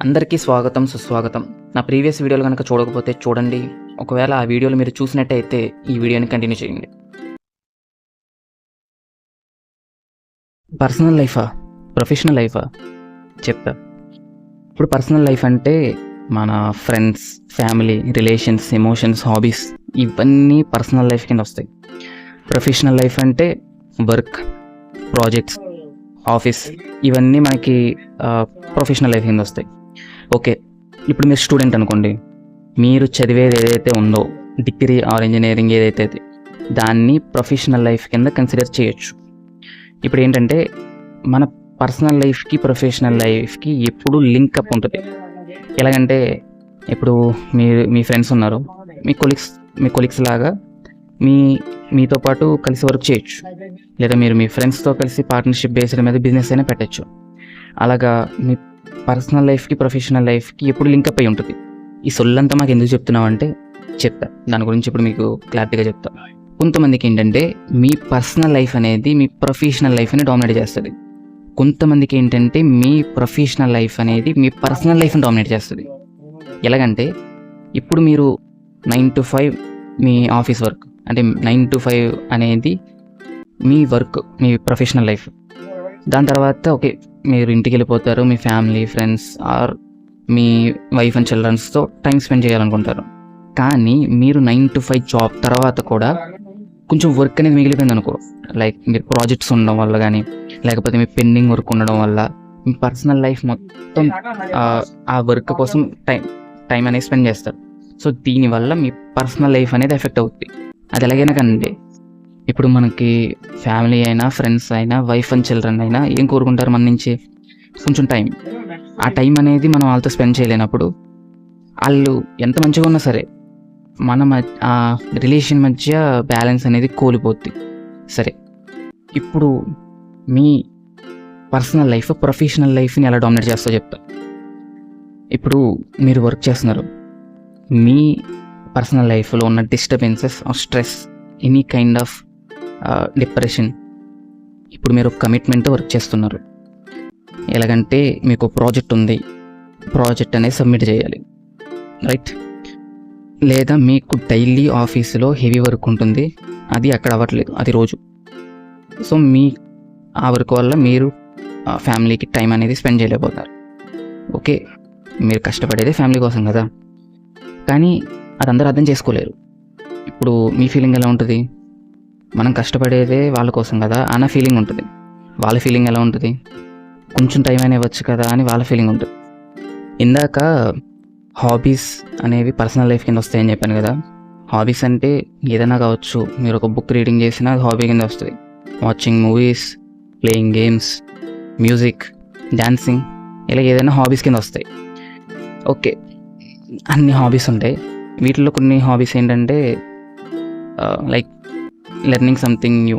అందరికీ స్వాగతం, సుస్వాగతం. నా ప్రీవియస్ వీడియోలు కనుక చూడకపోతే చూడండి. ఒకవేళ ఆ వీడియోలు మీరు చూసినట్టయితే ఈ వీడియోని కంటిన్యూ చేయండి. పర్సనల్ లైఫా, ప్రొఫెషనల్ లైఫా చెప్తా. ఇప్పుడు పర్సనల్ లైఫ్ అంటే మన friends, family, relations, emotions, hobbies ఇవన్నీ పర్సనల్ లైఫ్ కింద వస్తాయి. ప్రొఫెషనల్ లైఫ్ అంటే వర్క్, ప్రాజెక్ట్స్, ఆఫీస్ ఇవన్నీ మనకి ప్రొఫెషనల్ లైఫ్ కింద వస్తాయి. ఓకే, ఇప్పుడు మీరు స్టూడెంట్ అనుకోండి. మీరు చదివేది ఏదైతే ఉందో, డిగ్రీ ఆర్ ఇంజనీరింగ్ ఏదైతే దాన్ని ప్రొఫెషనల్ లైఫ్ కింద కన్సిడర్ చేయొచ్చు. ఇప్పుడు ఏంటంటే మన పర్సనల్ లైఫ్కి ప్రొఫెషనల్ లైఫ్కి ఎప్పుడు లింకప్ ఉంటుంది. ఎలాగంటే ఇప్పుడు మీ ఫ్రెండ్స్ ఉన్నారు, మీ కొలీగ్స్ లాగా మీతో పాటు కలిసి వర్క్ చేయొచ్చు, లేదా మీరు మీ ఫ్రెండ్స్తో కలిసి పార్ట్నర్షిప్ బేస్డ్ మీద బిజినెస్ అయినా పెట్టచ్చు. అలాగా మీ పర్సనల్ లైఫ్కి ప్రొఫెషనల్ లైఫ్కి ఎప్పుడు లింకప్ అయి ఉంటుంది. ఈ సొల్లంతా మాకు ఎందుకు చెప్తున్నావు అంటే చెప్తా, దాని గురించి ఇప్పుడు మీకు క్లారిటీగా చెప్తా. కొంతమందికి ఏంటంటే మీ పర్సనల్ లైఫ్ అనేది మీ ప్రొఫెషనల్ లైఫ్ని డామినేట్ చేస్తుంది. కొంతమందికి ఏంటంటే మీ ప్రొఫెషనల్ లైఫ్ అనేది మీ పర్సనల్ లైఫ్ని డామినేట్ చేస్తుంది. ఎలాగంటే ఇప్పుడు మీరు 9 to 5 మీ ఆఫీస్ వర్క్, అంటే 9 to 5 అనేది మీ వర్క్, మీ ప్రొఫెషనల్ లైఫ్. దాని తర్వాత ఓకే, మీరు ఇంటికి వెళ్ళిపోతారు, మీ ఫ్యామిలీ, ఫ్రెండ్స్ ఆర్ మీ వైఫ్ అండ్ చిల్డ్రన్స్తో టైం స్పెండ్ చేయాలనుకుంటారు. కానీ మీరు 9 to 5 జాబ్ తర్వాత కూడా కొంచెం వర్క్ అనేది మిగిలిపోయింది అనుకో, లైక్ మీరు ప్రాజెక్ట్స్ ఉండడం వల్ల కానీ, లేకపోతే మీ పెండింగ్ వర్క్ ఉండడం వల్ల మీ పర్సనల్ లైఫ్ మొత్తం ఆ వర్క్ కోసం టైం అనేది స్పెండ్ చేస్తారు. సో దీనివల్ల మీ పర్సనల్ లైఫ్ అనేది ఎఫెక్ట్ అవుతుంది. అది ఎలాగైనా కానీ ఇప్పుడు మనకి ఫ్యామిలీ అయినా, ఫ్రెండ్స్ అయినా, వైఫ్ అండ్ చిల్డ్రన్ అయినా ఏం కోరుకుంటారు మన నుంచి? కొంచెం టైం. ఆ టైం అనేది మనం వాళ్ళతో స్పెండ్ చేయలేనప్పుడు వాళ్ళు ఎంత మంచిగా ఉన్నా సరే ఆ రిలేషన్ మధ్య బ్యాలెన్స్ అనేది కోల్పోద్ది. సరే, ఇప్పుడు మీ పర్సనల్ లైఫ్ ప్రొఫెషనల్ లైఫ్ని ఎలా డామినేట్ చేస్తో చెప్తా. ఇప్పుడు మీరు వర్క్ చేస్తున్నారు, మీ పర్సనల్ లైఫ్లో ఉన్న disturbances, stress, any kind of depression. ఇప్పుడు మీరు కమిట్మెంట్తో వర్క్ చేస్తున్నారు. ఎలాగంటే మీకు ప్రాజెక్ట్ ఉంది, ప్రాజెక్ట్ అనేది సబ్మిట్ చేయాలి, రైట్? లేదా మీకు డైలీ ఆఫీసులో హెవీ వర్క్ ఉంటుంది, అది అక్కడ అవ్వట్లేదు, అది రోజు. సో ఆ వర్క్ వల్ల మీరు ఫ్యామిలీకి టైం అనేది స్పెండ్ చేయలేకపోతారు. ఓకే, మీరు కష్టపడేదే ఫ్యామిలీ కోసం కదా, కానీ అది అందరూ అర్థం చేసుకోలేరు. ఇప్పుడు మీ ఫీలింగ్ ఎలా ఉంటుంది? మనం కష్టపడేదే వాళ్ళ కోసం కదా అన్న ఫీలింగ్ ఉంటుంది. వాళ్ళ ఫీలింగ్ ఎలా ఉంటుంది? కొంచెం టైం అయినా ఇవ్వచ్చు కదా అని వాళ్ళ ఫీలింగ్ ఉంటుంది. ఇందాక హాబీస్ అనేవి పర్సనల్ లైఫ్ కింద వస్తాయని చెప్పాను కదా. హాబీస్ అంటే ఏదైనా కావచ్చు. మీరు ఒక బుక్ రీడింగ్ చేసినా అది హాబీ కింద వస్తుంది. Watching movies, playing games, music, dancing, ఇలా ఏదైనా హాబీస్ కింద వస్తాయి. ఓకే, అన్ని హాబీస్ ఉంటాయి. వీటిలో కొన్ని హాబీస్ ఏంటంటే like learning something new,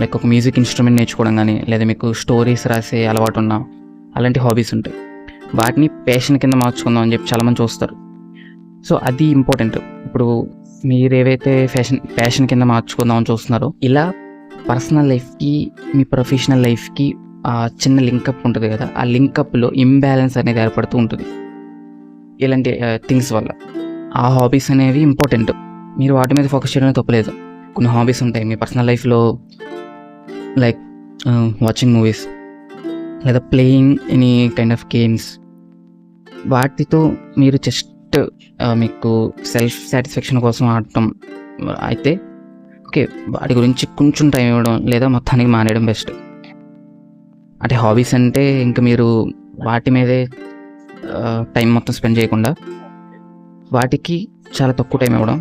like ఒక మ్యూజిక్ ఇన్స్ట్రుమెంట్ నేర్చుకోవడం కానీ, లేదా మీకు స్టోరీస్ రాసే అలవాటు ఉన్న అలాంటి హాబీస్ ఉంటాయి. వాటిని ప్యాషన్ కింద మార్చుకుందాం అని చెప్పి చాలామంది చూస్తారు. సో అది ఇంపార్టెంట్. ఇప్పుడు మీరు ఏవైతే ప్యాషన్ కింద మార్చుకుందామని చూస్తున్నారో, ఇలా పర్సనల్ లైఫ్కి మీ ప్రొఫెషనల్ లైఫ్కి చిన్న లింకప్ ఉంటుంది కదా, ఆ లింకప్లో ఇంబ్యాలెన్స్ అనేది ఏర్పడుతూ ఉంటుంది ఇలాంటి థింగ్స్ వల్ల. ఆ హాబీస్ అనేవి ఇంపార్టెంట్, మీరు వాటి మీద ఫోకస్ చేయడం తప్పలేదు. కొన్ని హాబీస్ ఉంటాయి మీ పర్సనల్ లైఫ్లో, లైక్ వాచింగ్ మూవీస్, లేదా playing any kind of games. వాటితో మీరు జస్ట్ మీకు సెల్ఫ్ సాటిస్ఫాక్షన్ కోసం ఆడటం అయితే ఓకే, వాటి గురించి కొంచెం టైం ఇవ్వడం, లేదా మొత్తానికి మానేయడం బెస్ట్. అంటే హాబీస్ అంటే ఇంకా మీరు వాటి మీదే టైం మొత్తం స్పెండ్ చేయకుండా వాటికి చాలా తక్కువ టైం ఇవ్వడం,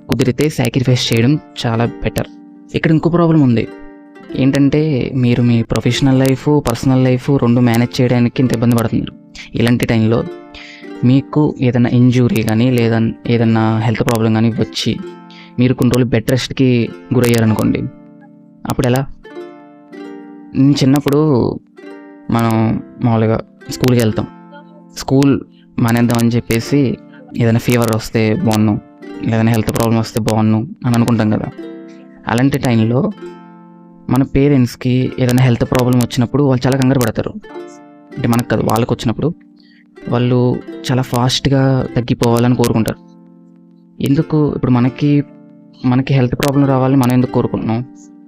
కుదిరితే సాక్రిఫైస్ చేయడం చాలా బెటర్. ఇక్కడ ఇంకో ప్రాబ్లం ఉంది ఏంటంటే, మీరు మీ ప్రొఫెషనల్ లైఫ్, పర్సనల్ లైఫ్ రెండు మేనేజ్ చేయడానికి ఇంత ఇబ్బంది పడుతున్నారు. ఇలాంటి టైంలో మీకు ఏదైనా ఇంజ్యూరీ కానీ, లేదా ఏదైనా హెల్త్ ప్రాబ్లం కానీ వచ్చి మీరు కొన్ని రోజులు బెడ్ రెస్ట్కి గురయ్యారనుకోండి, అప్పుడు ఎలా? చిన్నప్పుడు మనం మామూలుగా స్కూల్కి వెళ్తాం, స్కూల్ మానేద్దామని చెప్పేసి ఏదైనా ఫీవర్ వస్తే బాగున్నాం, లేదైనా హెల్త్ ప్రాబ్లం వస్తే బాగున్నాం అని అనుకుంటాం కదా. అలాంటి టైంలో మన పేరెంట్స్కి ఏదైనా హెల్త్ ప్రాబ్లం వచ్చినప్పుడు వాళ్ళు చాలా కంగారు పడతారు. అంటే మనకు కాదు, వాళ్ళకు వచ్చినప్పుడు వాళ్ళు చాలా ఫాస్ట్గా తగ్గిపోవాలని కోరుకుంటారు. ఎందుకు? ఇప్పుడు మనకి హెల్త్ ప్రాబ్లం రావాలని మనం ఎందుకు కోరుకుంటున్నాం,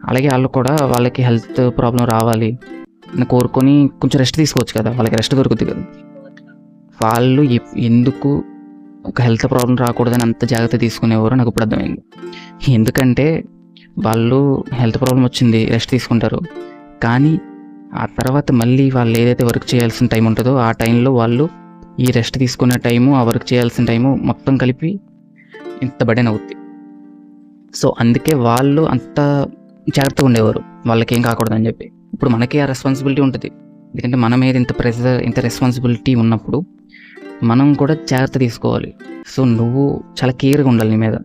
అలాగే వాళ్ళు కూడా వాళ్ళకి హెల్త్ ప్రాబ్లం రావాలి అని కోరుకొని కొంచెం రెస్ట్ తీసుకోవచ్చు కదా, వాళ్ళకి రెస్ట్ దొరుకుతుంది కదా. వాళ్ళు ఎందుకు ఒక హెల్త్ ప్రాబ్లం రాకూడదని అంత జాగ్రత్త తీసుకునేవారు నాకు ఇప్పుడు అర్థమైంది. ఎందుకంటే వాళ్ళు హెల్త్ ప్రాబ్లం వచ్చింది, రెస్ట్ తీసుకుంటారు, కానీ ఆ తర్వాత మళ్ళీ వాళ్ళు ఏదైతే వర్క్ చేయాల్సిన టైం ఉంటుందో ఆ టైంలో వాళ్ళు ఈ రెస్ట్ తీసుకునే టైము, ఆ వర్క్ చేయాల్సిన టైము మొత్తం కలిపి ఇంత బర్డెన్ అవుద్ది. సో అందుకే వాళ్ళు అంత జాగ్రత్తగా ఉండేవారు, వాళ్ళకి ఏం కాకూడదని చెప్పి. ఇప్పుడు మనకి ఆ రెస్పాన్సిబిలిటీ ఉంటుంది, ఎందుకంటే మన మీద ఇంత ప్రెషర్, ఇంత రెస్పాన్సిబిలిటీ ఉన్నప్పుడు మనం కూడా జాగ్రత్త తీసుకోవాలి. సో నువ్వు చాలా కేర్గా ఉండాలి నీ మీద.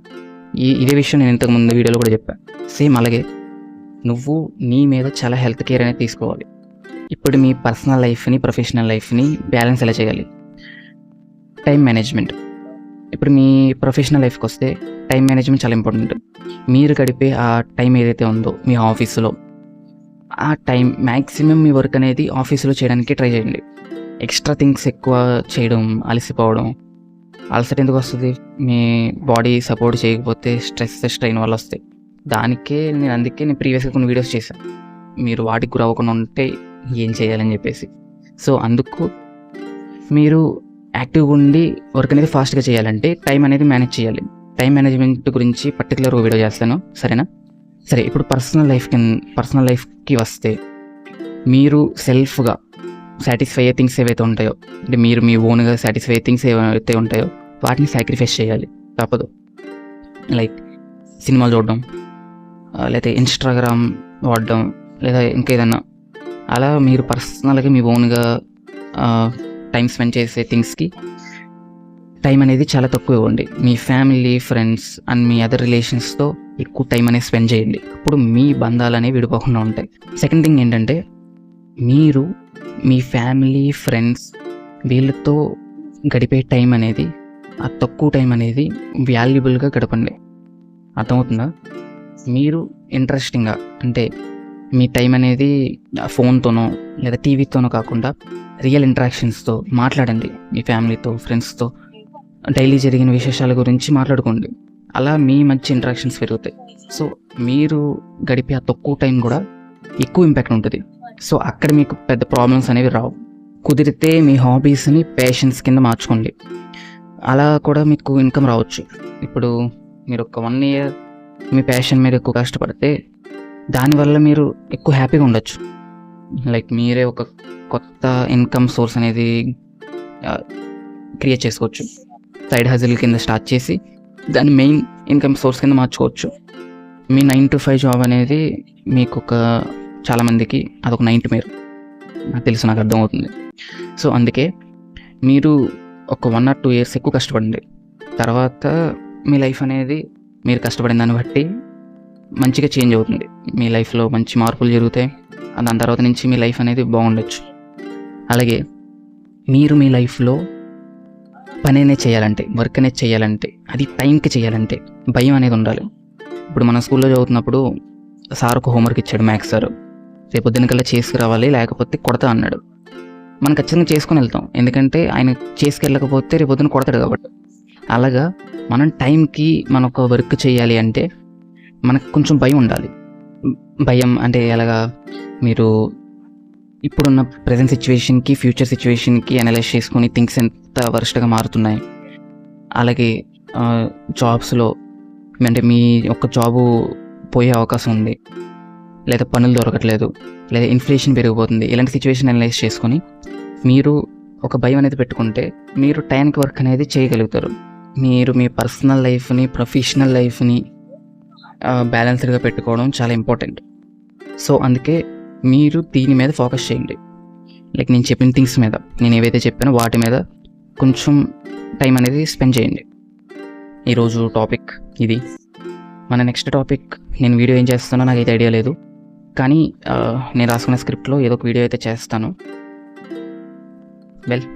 ఇదే విషయం నేను ఇంతకుముందు వీడియోలో కూడా చెప్పాను. సేమ్ అలాగే నువ్వు నీ మీద చాలా హెల్త్ కేర్ అనేది తీసుకోవాలి. ఇప్పుడు మీ పర్సనల్ లైఫ్ని, ప్రొఫెషనల్ లైఫ్ని బ్యాలెన్స్ ఎలా చేయాలి? Time management. ఇప్పుడు మీ ప్రొఫెషనల్ లైఫ్కి వస్తే టైం మేనేజ్మెంట్ చాలా ఇంపార్టెంట్. మీరు గడిపే ఆ టైం ఏదైతే ఉందో మీ ఆఫీసులో, ఆ టైం మ్యాక్సిమం మీ వర్క్ అనేది ఆఫీసులో చేయడానికి ట్రై చేయండి. ఎక్స్ట్రా థింగ్స్ ఎక్కువ చేయడం, అలసిపోవడం, అలసట ఎందుకు వస్తుంది? మీ బాడీ సపోర్ట్ చేయకపోతే స్ట్రెస్, స్ట్రెయిన్ వల్ల వస్తాయి. అందుకే నేను ప్రీవియస్గా కొన్ని వీడియోస్ చేశాను, మీరు వాటికి గురి అవ్వకుండా ఉంటే ఏం చేయాలని చెప్పేసి. సో అందుకు మీరు యాక్టివ్గా ఉండి వర్క్ అనేది ఫాస్ట్గా చేయాలంటే టైం అనేది మేనేజ్ చేయాలి. టైం మేనేజ్మెంట్ గురించి పర్టికులర్ వీడియో చేస్తాను, సరేనా? సరే, ఇప్పుడు పర్సనల్ లైఫ్కి వస్తే మీరు సెల్ఫ్గా సాటిస్ఫై అయ్యే థింగ్స్ ఏవైతే ఉంటాయో, అంటే మీరు మీ ఓన్గా సాటిస్ఫై అయ్యే థింగ్స్ ఏవైతే ఉంటాయో వాటిని సాక్రిఫైస్ చేయాలి, తప్పదు. లైక్ సినిమాలు చూడడం, లేదా ఇన్స్టాగ్రామ్ వాడడం, లేదా ఇంకేదన్నా అలా మీరు పర్సనల్గా మీ ఓన్గా టైం స్పెండ్ చేసే థింగ్స్కి టైం అనేది చాలా తక్కువ ఇవ్వండి. మీ ఫ్యామిలీ, ఫ్రెండ్స్ అండ్ మీ అదర్ రిలేషన్స్తో ఎక్కువ టైం అనేది స్పెండ్ చేయండి. అప్పుడు మీ బంధాలు అనేవి విడిపోకుండా ఉంటాయి. సెకండ్ థింగ్ ఏంటంటే, మీరు మీ ఫ్యామిలీ, ఫ్రెండ్స్ వీళ్ళతో గడిపే టైం అనేది, ఆ తక్కువ టైం అనేది వాల్యుబుల్గా గడపండి. అర్థమవుతుందా? మీరు ఇంట్రెస్టింగ్గా, అంటే మీ టైం అనేది ఫోన్తోనో లేదా టీవీతోనో కాకుండా రియల్ ఇంటరాక్షన్స్తో మాట్లాడండి. మీ ఫ్యామిలీతో, ఫ్రెండ్స్తో డైలీ జరిగిన విశేషాల గురించి మాట్లాడుకోండి. అలా మీ మంచి ఇంటరాక్షన్స్ పెరుగుతాయి. సో మీరు గడిపే ఆ తక్కువ టైం కూడా ఎక్కువ ఇంపాక్ట్ ఉంటుంది. సో అక్కడ మీకు పెద్ద ప్రాబ్లమ్స్ అనేవి రావు. కుదిరితే మీ హాబీస్ని ప్యాషన్స్ కింద మార్చుకోండి, అలా కూడా మీకు ఇన్కమ్ రావచ్చు. ఇప్పుడు మీరు ఒక 1 year మీ ప్యాషన్ మీద ఎక్కువ కష్టపడితే దానివల్ల మీరు ఎక్కువ హ్యాపీగా ఉండొచ్చు. లైక్ మీరే ఒక కొత్త ఇన్కమ్ సోర్స్ అనేది క్రియేట్ చేసుకోవచ్చు. సైడ్ హజిల్ కింద స్టార్ట్ చేసి దాన్ని మెయిన్ ఇన్కమ్ సోర్స్ కింద మార్చుకోవచ్చు. మీ 9 to 5 జాబ్ అనేది మీకు చాలామందికి అదొక నైట్మేర్, నాకు తెలుసు, నాకు అర్థమవుతుంది. సో అందుకే మీరు ఒక 1 or 2 years ఎక్కువ కష్టపడండి. తర్వాత మీ లైఫ్ అనేది మీరు కష్టపడిన దాన్ని బట్టి మంచిగా చేంజ్ అవుతుంది. మీ లైఫ్లో మంచి మార్పులు జరుగుతాయి. దాని తర్వాత నుంచి మీ లైఫ్ అనేది బాగుండొచ్చు. అలాగే మీరు మీ లైఫ్లో పని అనేది చేయాలంటే, వర్క్ అనేది చేయాలంటే, అది టైంకి చేయాలంటే భయం అనేది ఉండాలి. ఇప్పుడు మనం స్కూల్లో చదువుతున్నప్పుడు సార్ ఒక హోంవర్క్ ఇచ్చాడు, మ్యాథ్స్ సార్, రేపొద్దున కల్లా చేసుకురావాలి లేకపోతే కొడతా అన్నాడు. మనం ఖచ్చితంగా చేసుకుని వెళ్తాం, ఎందుకంటే ఆయన చేసుకెళ్ళకపోతే రేపొద్దున కొడతాడు కాబట్టి. అలాగా మనం టైంకి మన ఒక వర్క్ చేయాలి అంటే మనకు కొంచెం భయం ఉండాలి. భయం అంటే ఎలాగా, మీరు ఇప్పుడున్న ప్రజెంట్ సిచ్యువేషన్కి, ఫ్యూచర్ సిచ్యువేషన్కి అనలైజ్ చేసుకొని థింగ్స్ ఎంత వరస్ట్గా మారుతున్నాయి. అలాగే జాబ్స్లో అంటే మీ ఒక్క జాబు పోయే అవకాశం ఉంది, లేదా పనులు దొరకట్లేదు, లేదా ఇన్ఫ్లేషన్ పెరిగిపోతుంది. ఇలాంటి సిచ్యువేషన్ అనలైజ్ చేసుకొని మీరు ఒక భయం అనేది పెట్టుకుంటే మీరు టైంకి వర్క్ అనేది చేయగలుగుతారు. మీరు మీ పర్సనల్ లైఫ్ని, ప్రొఫెషనల్ లైఫ్ని బ్యాలెన్స్డ్గా పెట్టుకోవడం చాలా ఇంపార్టెంట్. సో అందుకే మీరు దీని మీద ఫోకస్ చేయండి. లైక్ నేను చెప్పిన థింగ్స్ మీద, నేను ఏవైతే చెప్పానో వాటి మీద కొంచెం టైం అనేది స్పెండ్ చేయండి. ఈరోజు టాపిక్ ఇది. మన నెక్స్ట్ టాపిక్ నేను వీడియో ఏం చేస్తానో నాకైతే ఐడియా లేదు, కానీ నేను రాసుకున్న స్క్రిప్ట్లో ఏదో ఒక వీడియో అయితే చేస్తాను. వెల్